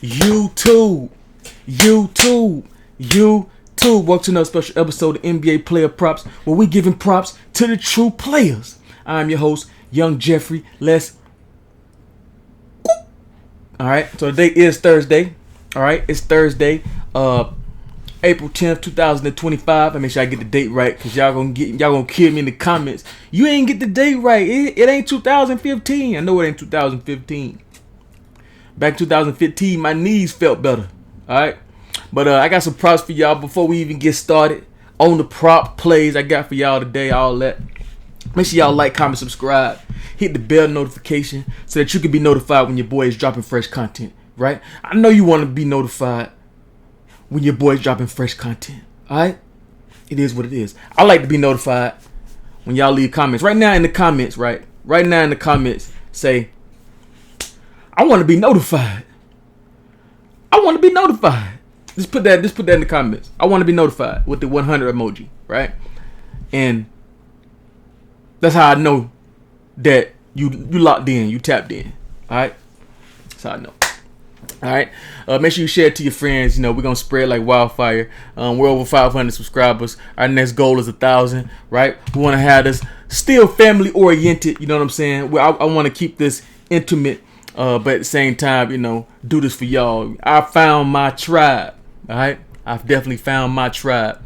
YouTube. Welcome to another special episode of NBA Player Props, where we giving props to the true players. I'm your host, Young Jeffrey. Alright, so today is Thursday. Alright, it's Thursday, April 10th, 2025. I make sure I get the date right, because y'all gonna kill me in the comments. You ain't get the date right. It ain't 2015. I know it ain't 2015. Back in 2015, my knees felt better. Alright. But I got some props for y'all before we even get started on the prop plays I got for y'all today. All that. Make sure y'all like, comment, subscribe. Hit the bell notification so that you can be notified when your boy is dropping fresh content. Right? I know you want to be notified when your boy is dropping fresh content. Alright? It is what it is. I like to be notified when y'all leave comments. Right now in the comments, say, I want to be notified. I want to be notified. Just put that in the comments. I want to be notified with the 100 emoji, right? And that's how I know that you locked in, you tapped in. All right? That's how I know. All right? Make sure you share it to your friends. You know, we're going to spread like wildfire. We're over 500 subscribers. Our next goal is 1,000, right? We want to have this still family oriented, you know what I'm saying? I want to keep this intimate. But at the same time, you know, do this for y'all. I found my tribe. All right, I've definitely found my tribe.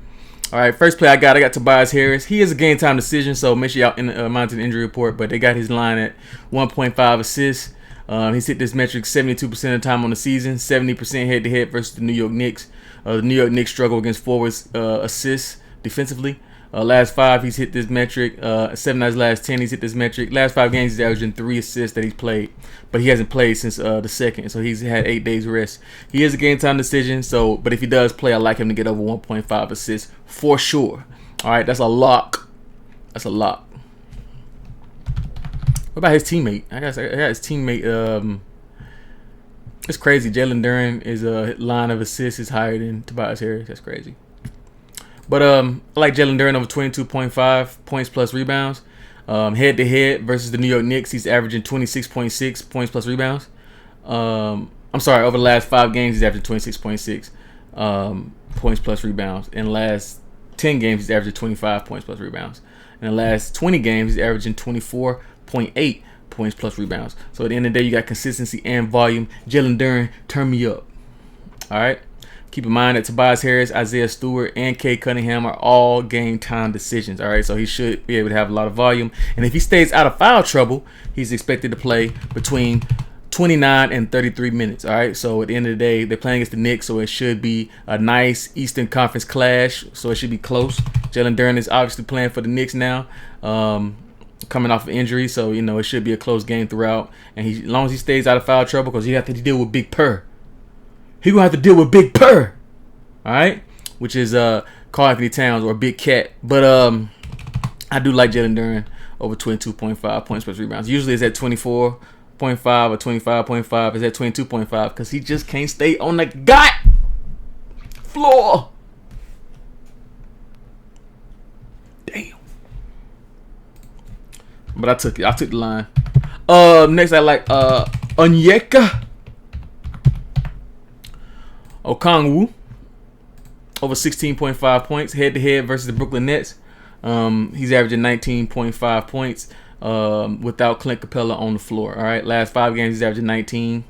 All right, first play I got Tobias Harris. He is a game time decision, so make sure y'all monitor the injury report. But they got his line at 1.5 assists. He's hit this metric 72% of the time on the season, 70% head to head versus the New York Knicks. The New York Knicks struggle against forwards assists defensively. Last 5, he's hit this metric. 7 out of his last 10, he's hit this metric. Last 5 games, he's averaging 3 assists that he's played. But he hasn't played since the second, so he's had 8 days rest. He is a game time decision, but if he does play, I like him to get over 1.5 assists for sure. All right, that's a lock. That's a lock. What about his teammate? I got his teammate. It's crazy. Jalen Duren is a line of assists is higher than Tobias Harris. That's crazy. But I like Jalen Duren over 22.5 points plus rebounds. Head to head versus the New York Knicks, he's averaging 26.6 points plus rebounds. Over the last 5 games, he's averaging 26.6 points plus rebounds. In the last 10 games, he's averaging 25 points plus rebounds. In the last 20 games, he's averaging 24.8 points plus rebounds. So at the end of the day, you got consistency and volume. Jalen Duren, turn me up. All right. Keep in mind that Tobias Harris, Isaiah Stewart, and Cade Cunningham are all game time decisions. All right, so he should be able to have a lot of volume. And if he stays out of foul trouble, he's expected to play between 29 and 33 minutes. All right, so at the end of the day, they're playing against the Knicks, so it should be a nice Eastern Conference clash. So it should be close. Jalen Duren is obviously playing for the Knicks now, coming off of injury, so you know it should be a close game throughout. And as long as he stays out of foul trouble, because he have to deal with Big Purr. He gonna have to deal with Big Purr, all right, which is Karl Anthony Towns or Big Cat. But I do like Jalen Duren over 22.5 points plus rebounds. Usually it's at 24.5 or 25.5. It's at 22.5 because he just can't stay on the floor. Damn. But I took the line. Next I like Onyeka Okongwu over 16.5 points head to head versus the Brooklyn Nets. He's averaging 19.5 points without Clint Capella on the floor. All right, last 5 games he's averaging 19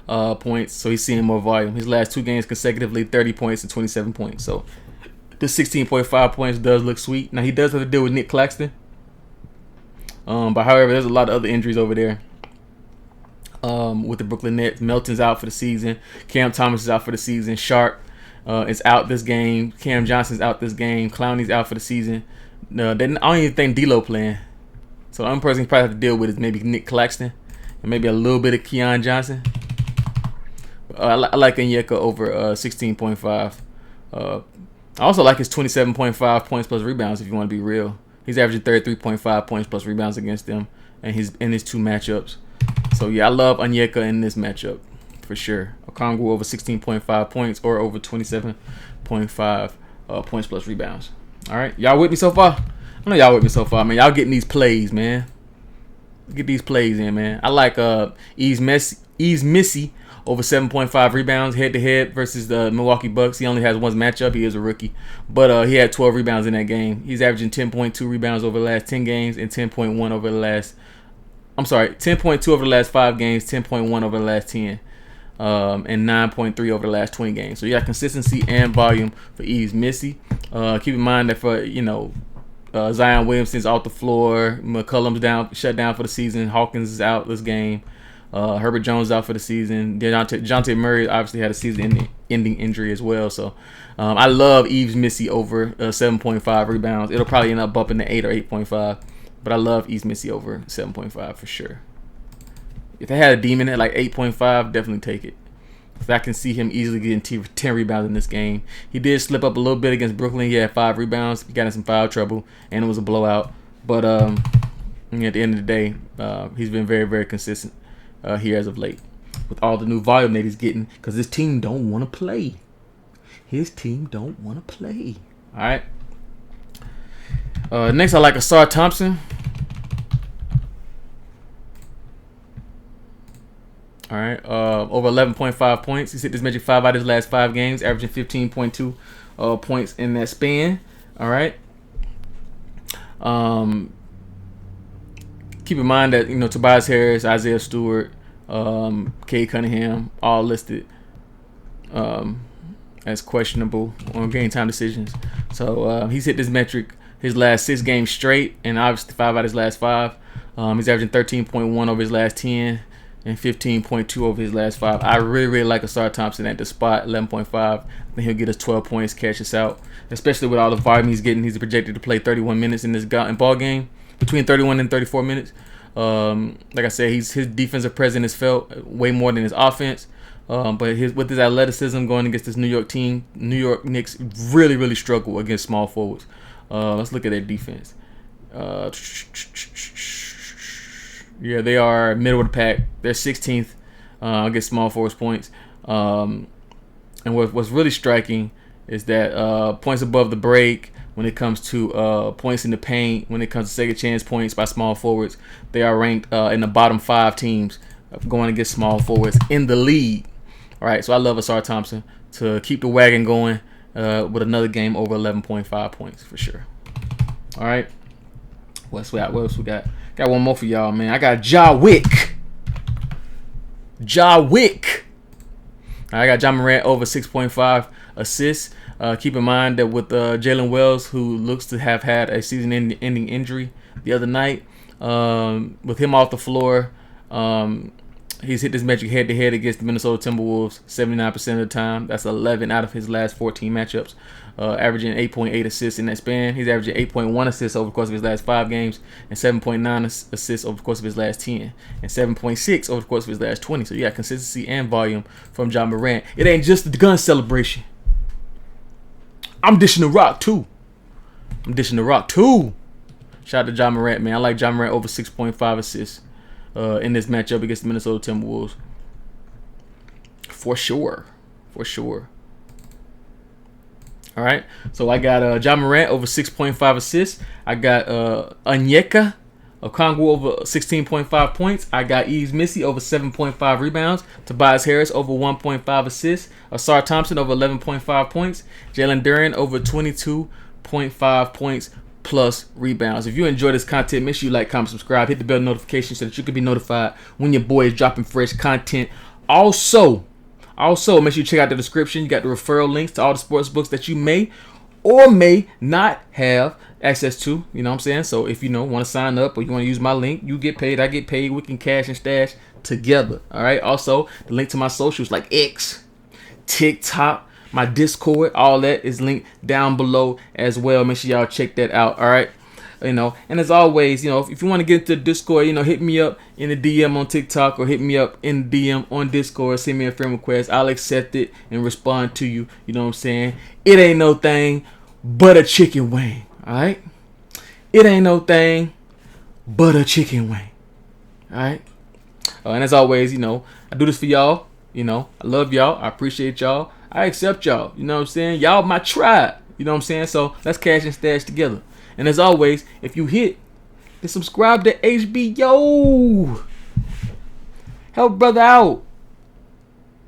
points, so he's seeing more volume. His last 2 games consecutively 30 points and 27 points. So the 16.5 points does look sweet. Now he does have to deal with Nick Claxton, but however, there's a lot of other injuries over there. With the Brooklyn Nets, Melton's out for the season. Cam Thomas is out for the season. Sharp is out this game. Cam Johnson's out this game. Clowney's out for the season. I don't even think D'Lo playing. So the only person he probably have to deal with is maybe Nick Claxton and maybe a little bit of Keon Johnson. I like Onyeka over 16.5. I also like his 27.5 points plus rebounds. If you want to be real, he's averaging 33.5 points plus rebounds against them, and he's in his 2 matchups. So, yeah, I love Onyeka in this matchup for sure. Okongwu over 16.5 points or over 27.5 points plus rebounds. All right. Y'all with me so far? I know y'all with me so far, man. Y'all getting these plays, man. Get these plays in, man. I like Eves Missy over 7.5 rebounds head-to-head versus the Milwaukee Bucks. He only has one matchup. He is a rookie. But he had 12 rebounds in that game. He's averaging 10.2 rebounds over the last 10 games and 10.1 over the last... 10.2 over the last 5 games, 10.1 over the last 10. And 9.3 over the last 20 games. So you got consistency and volume for Yves Missi. Keep in mind that for, Zion Williamson's off the floor, McCollum's shut down for the season, Hawkins is out this game, Herbert Jones out for the season, DeJounte Murray obviously had a season-ending injury as well. So I love Yves Missi over 7.5 rebounds. It'll probably end up bumping to 8 or 8.5, but I love Yves Missi over 7.5 for sure. If they had a demon at like 8.5, definitely take it. Because I can see him easily getting 10 rebounds in this game. He did slip up a little bit against Brooklyn. He had 5 rebounds. He got in some foul trouble, and it was a blowout. But at the end of the day, he's been very, very consistent here as of late with all the new volume that he's getting, because his team don't want to play. All right. Next, I like Asar Thompson. All right, over 11.5 points. He's hit this magic 5 out of his last 5 games, averaging 15.2 points in that span. All right. Keep in mind that Tobias Harris, Isaiah Stewart, Cade Cunningham, all listed as questionable on game time decisions. So he's hit this metric his last 6 games straight, and obviously 5 out of his last 5. He's averaging 13.1 over his last 10. And 15.2 over his last 5. I really, really like Asar Thompson at the spot, 11.5. I think he'll get us 12 points, cash us out. Especially with all the volume he's getting. He's projected to play 31 minutes in this ball game, between 31 and 34 minutes. Like I said, his defensive presence is felt way more than his offense. But with his athleticism going against this New York team, New York Knicks really, really struggle against small forwards. Let's look at their defense. Yeah, they are middle of the pack. They're 16th against small forwards points. And what's really striking is that points above the break, when it comes to points in the paint, when it comes to second chance points by small forwards, they are ranked in the bottom 5 teams going against small forwards in the league. All right, so I love Asar Thompson to keep the wagon going with another game over 11.5 points for sure. All right, what else we got? Got one more for y'all, man. I got Ja Wick. I got Ja Morant over 6.5 assists. Keep in mind that with Jalen Wells, who looks to have had a season-ending injury the other night, with him off the floor, he's hit this metric head-to-head against the Minnesota Timberwolves 79% of the time. That's 11 out of his last 14 matchups, averaging 8.8 assists in that span. He's averaging 8.1 assists over the course of his last 5 games, and 7.9 assists over the course of his last 10, and 7.6 over the course of his last 20. So you got consistency and volume from Ja Morant. It ain't just the gun celebration. I'm dishing the rock too. Shout out to Ja Morant, man. I like Ja Morant over 6.5 assists in this matchup against the Minnesota Timberwolves. For sure. All right. So I got Ja Morant over 6.5 assists. I got Onyeka Okongwu over 16.5 points. I got Yves Missi over 7.5 rebounds. Tobias Harris over 1.5 assists. Asar Thompson over 11.5 points. Jalen Duren over 22.5 points plus rebounds. If you enjoy this content, make sure you like, comment, subscribe, hit the bell notification so that you can be notified when your boy is dropping fresh content. Also, make sure you check out the description. You got the referral links to all the sports books that you may or may not have access to. You know what I'm saying? So if you want to sign up or you want to use my link, you get paid, I get paid. We can cash and stash together. All right. Also, the link to my socials like X, TikTok, my Discord, all that is linked down below as well. Make sure y'all check that out. All right. And as always, if you want to get into the Discord, hit me up in the DM on TikTok or hit me up in the DM on Discord. Send me a friend request. I'll accept it and respond to you. You know what I'm saying? It ain't no thing but a chicken wing. All right? It ain't no thing but a chicken wing. All right? And as always, I do this for y'all. I love y'all. I appreciate y'all. I accept y'all. You know what I'm saying? Y'all my tribe. You know what I'm saying? So let's cash and stash together. And as always, if you hit the subscribe to HBO, help brother out.